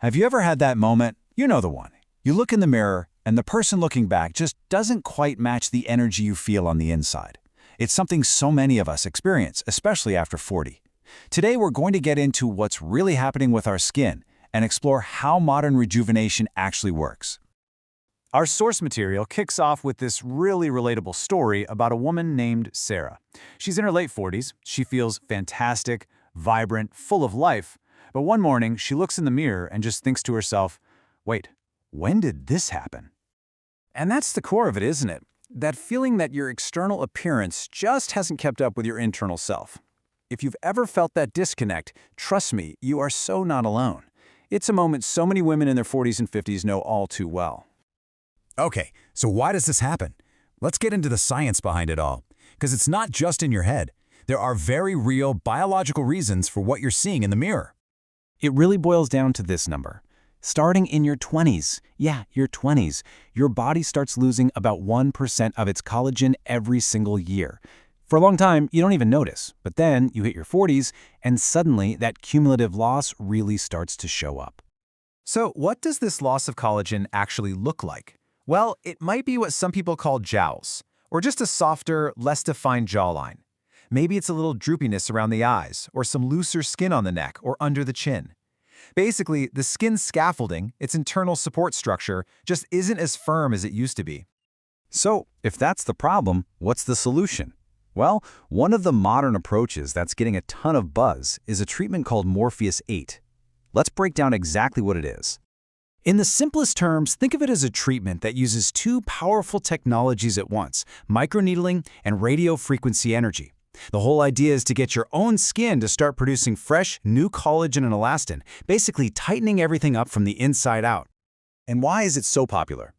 Have you ever had that moment? You know the one. You look in the mirror, and the person looking back just doesn't quite match the energy you feel on the inside. It's something so many of us experience, especially after 40. Today, we're going to get into what's really happening with our skin and explore how modern rejuvenation actually works. Our source material kicks off with this really relatable story about a woman named Sarah. She's in her late 40s. She feels fantastic, vibrant, full of life. But one morning, she looks in the mirror and just thinks to herself, wait, when did this happen? And that's the core of it, isn't it? That feeling that your external appearance just hasn't kept up with your internal self. If you've ever felt that disconnect, trust me, you are so not alone. It's a moment so many women in their 40s and 50s know all too well. Okay, so why does this happen? Let's get into the science behind it all, because it's not just in your head. There are very real biological reasons for what you're seeing in the mirror. It really boils down to this number. Starting in your 20s, your 20s, your body starts losing about 1% of its collagen every single year. For a long time, you don't even notice, but then you hit your 40s, and suddenly that cumulative loss really starts to show up. So what does this loss of collagen actually look like? Well, it might be what some people call jowls, or just a softer, less defined jawline. Maybe it's a little droopiness around the eyes, or some looser skin on the neck or under the chin. Basically, the skin scaffolding, its internal support structure, just isn't as firm as it used to be. So, if that's the problem, what's the solution? Well, one of the modern approaches that's getting a ton of buzz is a treatment called Morpheus8. Let's break down exactly what it is. In the simplest terms, think of it as a treatment that uses two powerful technologies at once, microneedling and radio frequency energy. The whole idea is to get your own skin to start producing fresh, new collagen and elastin, basically tightening everything up from the inside out. And why is it so popular?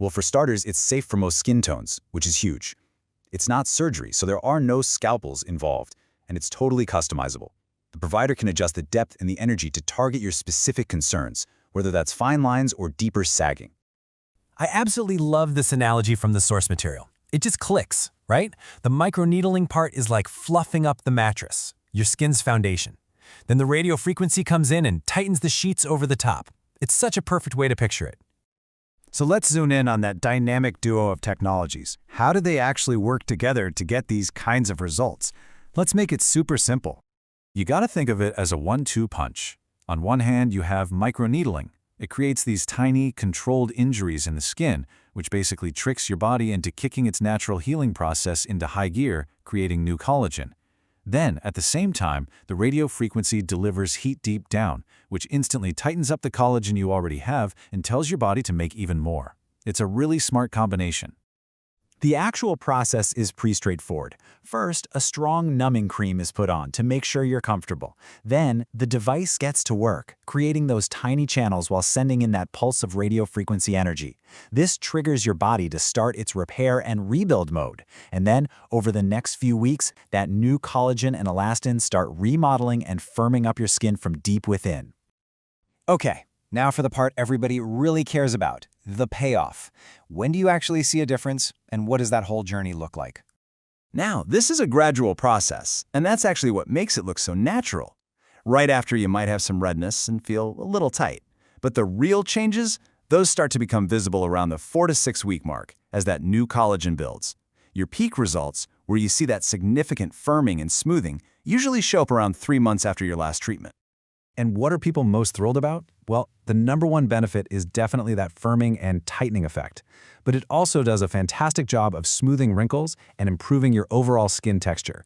Well, for starters, it's safe for most skin tones, which is huge. It's not surgery, so there are no scalpels involved, and it's totally customizable. The provider can adjust the depth and the energy to target your specific concerns, whether that's fine lines or deeper sagging. I absolutely love this analogy from the source material. It just clicks, right? The microneedling part is like fluffing up the mattress, your skin's foundation. Then the radio frequency comes in and tightens the sheets over the top. It's such a perfect way to picture it. So let's zoom in on that dynamic duo of technologies. How do they actually work together to get these kinds of results? Let's make it super simple. You gotta think of it as a 1-2 punch. On one hand, you have microneedling. It creates these tiny, controlled injuries in the skin, which basically tricks your body into kicking its natural healing process into high gear, creating new collagen. Then, at the same time, the radio frequency delivers heat deep down, which instantly tightens up the collagen you already have and tells your body to make even more. It's a really smart combination. The actual process is pretty straightforward. First, a strong numbing cream is put on to make sure you're comfortable. Then, the device gets to work, creating those tiny channels while sending in that pulse of radio frequency energy. This triggers your body to start its repair and rebuild mode. And then, over the next few weeks, that new collagen and elastin start remodeling and firming up your skin from deep within. Okay, now for the part everybody really cares about, the payoff. When do you actually see a difference, and what does that whole journey look like? Now, this is a gradual process, and that's actually what makes it look so natural. Right after, you might have some redness and feel a little tight. But the real changes, those start to become visible around the 4 to 6 week mark as that new collagen builds. Your peak results, where you see that significant firming and smoothing, usually show up around 3 months after your last treatment. And what are people most thrilled about? Well, the number one benefit is definitely that firming and tightening effect. But it also does a fantastic job of smoothing wrinkles and improving your overall skin texture.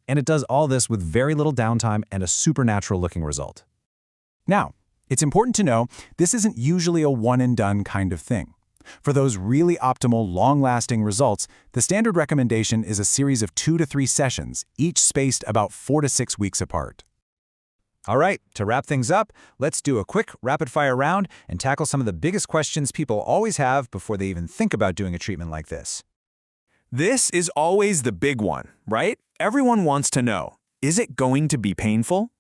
And it does all this with very little downtime and a supernatural looking result. Now, it's important to know this isn't usually a one-and-done kind of thing. For those really optimal, long-lasting results, the standard recommendation is a series of 2 to 3 sessions, each spaced about 4 to 6 weeks apart. All right, to wrap things up, let's do a quick rapid-fire round and tackle some of the biggest questions people always have before they even think about doing a treatment like this. This is always the big one, right? Everyone wants to know, is it going to be painful?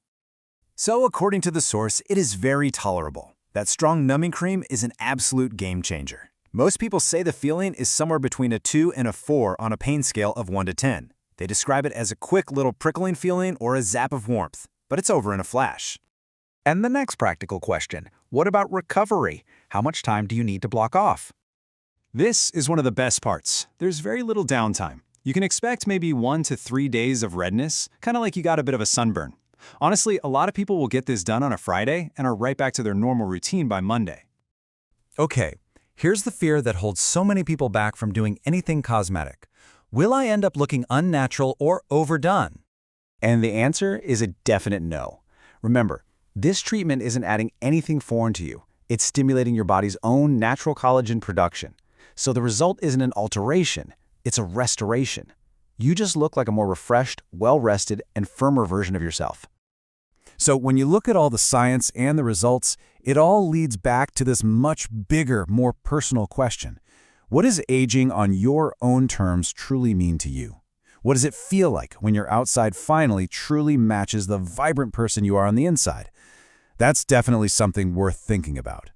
So, according to the source, it is very tolerable. That strong numbing cream is an absolute game changer. Most people say the feeling is somewhere between a 2 and a 4 on a pain scale of 1 to 10. They describe it as a quick little prickling feeling or a zap of warmth, but it's over in a flash. And the next practical question, what about recovery? How much time do you need to block off? This is one of the best parts. There's very little downtime. You can expect maybe 1 to 3 days of redness, kind of like you got a bit of a sunburn. Honestly, a lot of people will get this done on a Friday and are right back to their normal routine by Monday. Okay, here's the fear that holds so many people back from doing anything cosmetic. Will I end up looking unnatural or overdone? And the answer is a definite no. Remember, this treatment isn't adding anything foreign to you. It's stimulating your body's own natural collagen production. So the result isn't an alteration, it's a restoration. You just look like a more refreshed, well-rested, and firmer version of yourself. So when you look at all the science and the results, it all leads back to this much bigger, more personal question. What does aging on your own terms truly mean to you? What does it feel like when your outside finally truly matches the vibrant person you are on the inside? That's definitely something worth thinking about.